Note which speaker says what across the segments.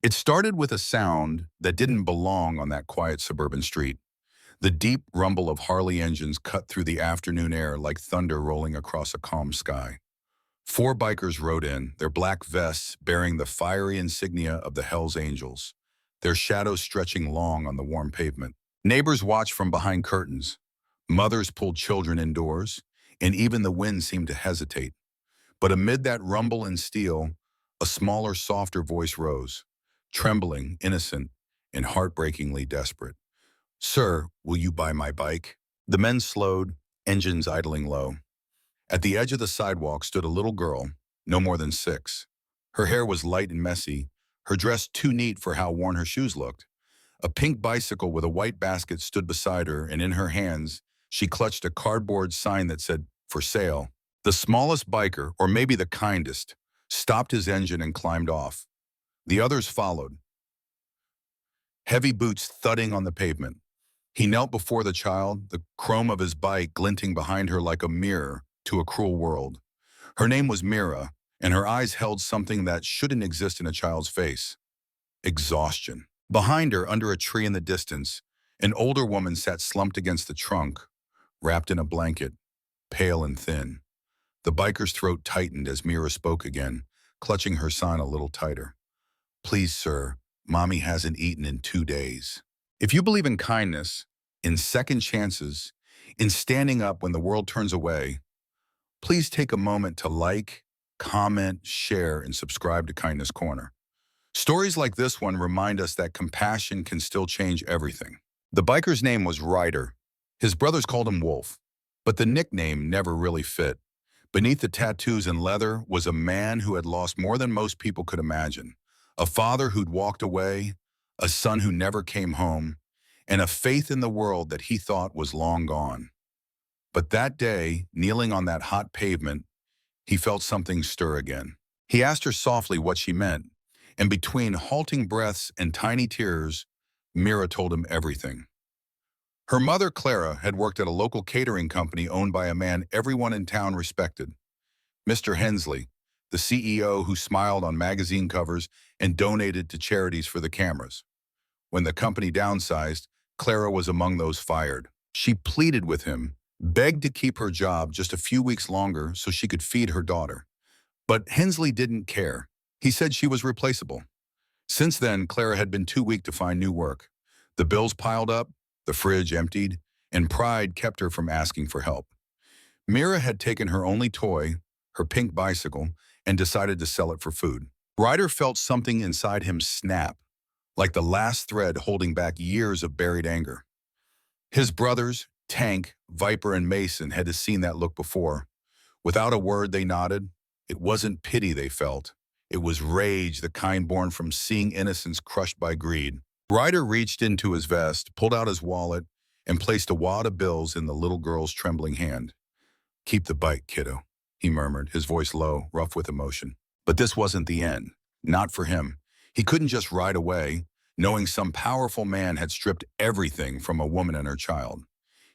Speaker 1: It started with a sound that didn't belong on that quiet suburban street. The deep rumble of Harley engines cut through the afternoon air like thunder rolling across a calm sky. Four bikers rode in, their black vests bearing the fiery insignia of the Hells Angels, their shadows stretching long on the warm pavement. Neighbors watched from behind curtains. Mothers pulled children indoors, and even the wind seemed to hesitate. But amid that rumble and steel, a smaller, softer voice rose, trembling, innocent, and heartbreakingly desperate. "Sir, will you buy my bike?" The men slowed, engines idling low. At the edge of the sidewalk stood a little girl, no more than 6. Her hair was light and messy, her dress too neat for how worn her shoes looked. A pink bicycle with a white basket stood beside her, and in her hands, she clutched a cardboard sign that said, "For sale." The smallest biker, or maybe the kindest, stopped his engine and climbed off. The others followed, heavy boots thudding on the pavement. He knelt before the child, the chrome of his bike glinting behind her like a mirror to a cruel world. Her name was Mira, and her eyes held something that shouldn't exist in a child's face: exhaustion. Behind her, under a tree in the distance, an older woman sat slumped against the trunk, wrapped in a blanket, pale and thin. The biker's throat tightened as Mira spoke again, clutching her son a little tighter. "Please, sir, Mommy hasn't eaten in 2 days." If you believe in kindness, in second chances, in standing up when the world turns away, please take a moment to like, comment, share, and subscribe to Kindness Corner. Stories like this one remind us that compassion can still change everything. The biker's name was Ryder. His brothers called him Wolf, but the nickname never really fit. Beneath the tattoos and leather was a man who had lost more than most people could imagine. A father who'd walked away, a son who never came home, and a faith in the world that he thought was long gone. But that day, kneeling on that hot pavement, he felt something stir again. He asked her softly what she meant, and between halting breaths and tiny tears, Mira told him everything. Her mother, Clara, had worked at a local catering company owned by a man everyone in town respected, Mr. Hensley, the CEO who smiled on magazine covers and donated to charities for the cameras. When the company downsized, Clara was among those fired. She pleaded with him, begged to keep her job just a few weeks longer so she could feed her daughter. But Hensley didn't care. He said she was replaceable. Since then, Clara had been too weak to find new work. The bills piled up, the fridge emptied, and pride kept her from asking for help. Mira had taken her only toy, her pink bicycle, and decided to sell it for food. Ryder felt something inside him snap, like the last thread holding back years of buried anger. His brothers, Tank, Viper, and Mason, had seen that look before. Without a word, they nodded. It wasn't pity they felt. It was rage, the kind born from seeing innocence crushed by greed. Ryder reached into his vest, pulled out his wallet, and placed a wad of bills in the little girl's trembling hand. "Keep the bike, kiddo," he murmured, his voice low, rough with emotion. But this wasn't the end. Not for him. He couldn't just ride away, knowing some powerful man had stripped everything from a woman and her child.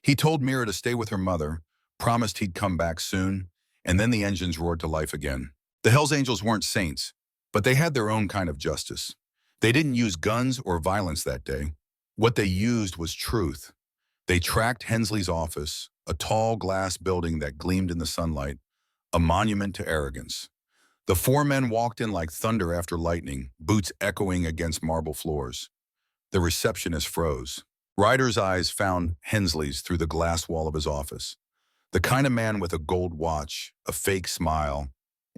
Speaker 1: He told Mira to stay with her mother, promised he'd come back soon, and then the engines roared to life again. The Hells Angels weren't saints, but they had their own kind of justice. They didn't use guns or violence that day. What they used was truth. They tracked Hensley's office, a tall glass building that gleamed in the sunlight, a monument to arrogance. The four men walked in like thunder after lightning, boots echoing against marble floors. The receptionist froze. Ryder's eyes found Hensley's through the glass wall of his office. The kind of man with a gold watch, a fake smile,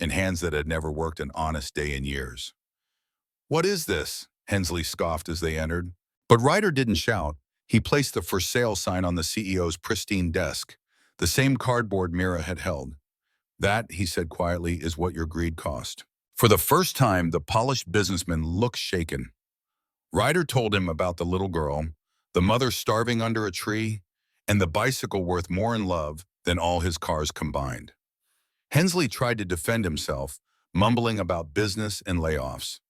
Speaker 1: and hands that had never worked an honest day in years. "What is this?" Hensley scoffed as they entered. But Ryder didn't shout. He placed the "For Sale" sign on the CEO's pristine desk, the same cardboard Mira had held. "That," he said quietly, "is what your greed cost." For the first time, the polished businessman looked shaken. Ryder told him about the little girl, the mother starving under a tree, and the bicycle worth more in love than all his cars combined. Hensley tried to defend himself, mumbling about business and layoffs.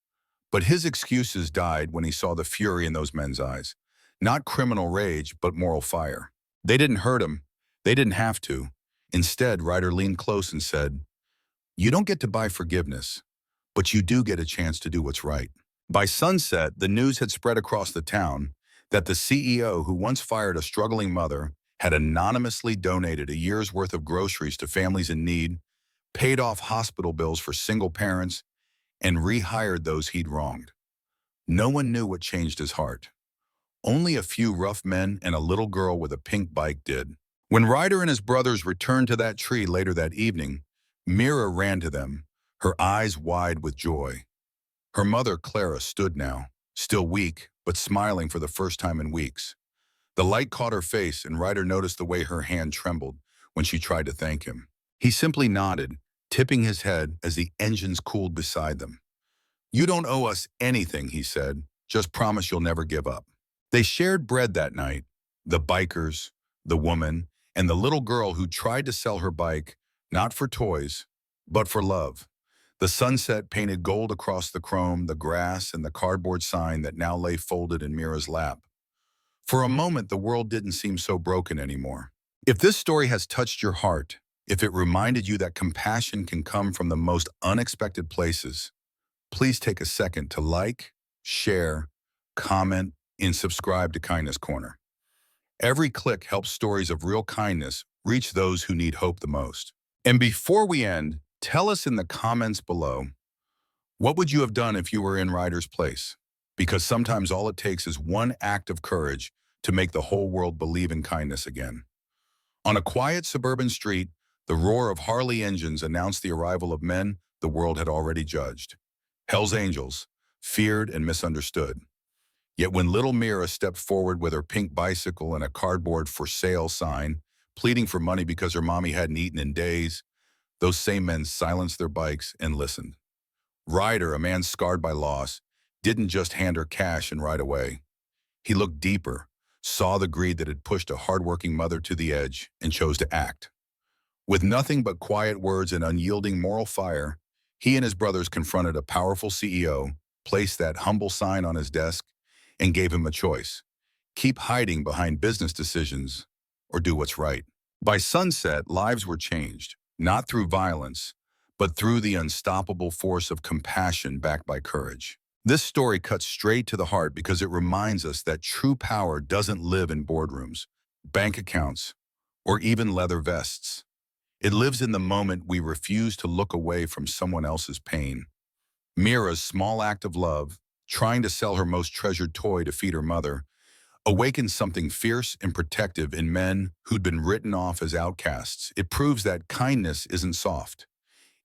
Speaker 1: But his excuses died when he saw the fury in those men's eyes. Not criminal rage, but moral fire. They didn't hurt him. They didn't have to. Instead, Ryder leaned close and said, "You don't get to buy forgiveness, but you do get a chance to do what's right." By sunset, the news had spread across the town that the CEO who once fired a struggling mother had anonymously donated a year's worth of groceries to families in need, paid off hospital bills for single parents, and rehired those he'd wronged. No one knew what changed his heart. Only a few rough men and a little girl with a pink bike did. When Ryder and his brothers returned to that tree later that evening, Mira ran to them, her eyes wide with joy. Her mother, Clara, stood now, still weak, but smiling for the first time in weeks. The light caught her face, and Ryder noticed the way her hand trembled when she tried to thank him. He simply nodded, tipping his head as the engines cooled beside them. "You don't owe us anything," he said. "Just promise you'll never give up." They shared bread that night, the bikers, the woman, and the little girl who tried to sell her bike, not for toys, but for love. The sunset painted gold across the chrome, the grass, and the cardboard sign that now lay folded in Mira's lap. For a moment, the world didn't seem so broken anymore. If this story has touched your heart, if it reminded you that compassion can come from the most unexpected places, please take a second to like, share, comment, and subscribe to Kindness Corner. Every click helps stories of real kindness reach those who need hope the most. And before we end, tell us in the comments below, what would you have done if you were in Ryder's place? Because sometimes all it takes is one act of courage to make the whole world believe in kindness again. On a quiet suburban street, the roar of Harley engines announced the arrival of men the world had already judged. Hell's Angels, feared and misunderstood. Yet when little Mira stepped forward with her pink bicycle and a cardboard "for sale" sign, pleading for money because her mommy hadn't eaten in days, those same men silenced their bikes and listened. Ryder, a man scarred by loss, didn't just hand her cash and ride away. He looked deeper, saw the greed that had pushed a hardworking mother to the edge, and chose to act. With nothing but quiet words and unyielding moral fire, he and his brothers confronted a powerful CEO, placed that humble sign on his desk, and gave him a choice: keep hiding behind business decisions or do what's right. By sunset, lives were changed, not through violence, but through the unstoppable force of compassion backed by courage. This story cuts straight to the heart because it reminds us that true power doesn't live in boardrooms, bank accounts, or even leather vests. It lives in the moment we refuse to look away from someone else's pain. Mira's small act of love, trying to sell her most treasured toy to feed her mother, awakened something fierce and protective in men who'd been written off as outcasts. It proves that kindness isn't soft.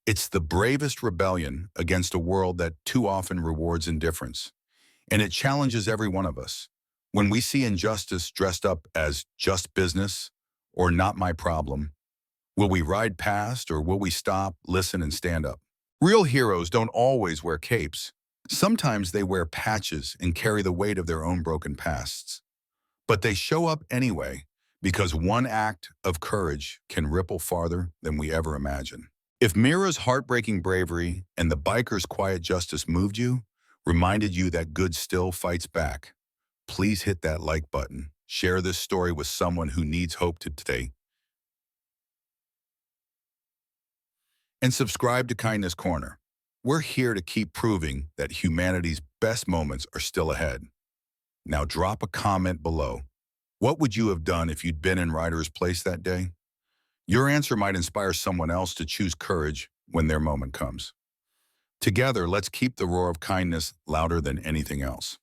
Speaker 1: It's the bravest rebellion against a world that too often rewards indifference. And it challenges every one of us. When we see injustice dressed up as just business or not my problem, will we ride past or will we stop, listen, and stand up? Real heroes don't always wear capes. Sometimes they wear patches and carry the weight of their own broken pasts. But they show up anyway because one act of courage can ripple farther than we ever imagine. If Mira's heartbreaking bravery and the biker's quiet justice moved you, reminded you that good still fights back, please hit that like button. Share this story with someone who needs hope today. And subscribe to Kindness Corner. We're here to keep proving that humanity's best moments are still ahead. Now drop a comment below. What would you have done if you'd been in Ryder's place that day? Your answer might inspire someone else to choose courage when their moment comes. Together, let's keep the roar of kindness louder than anything else.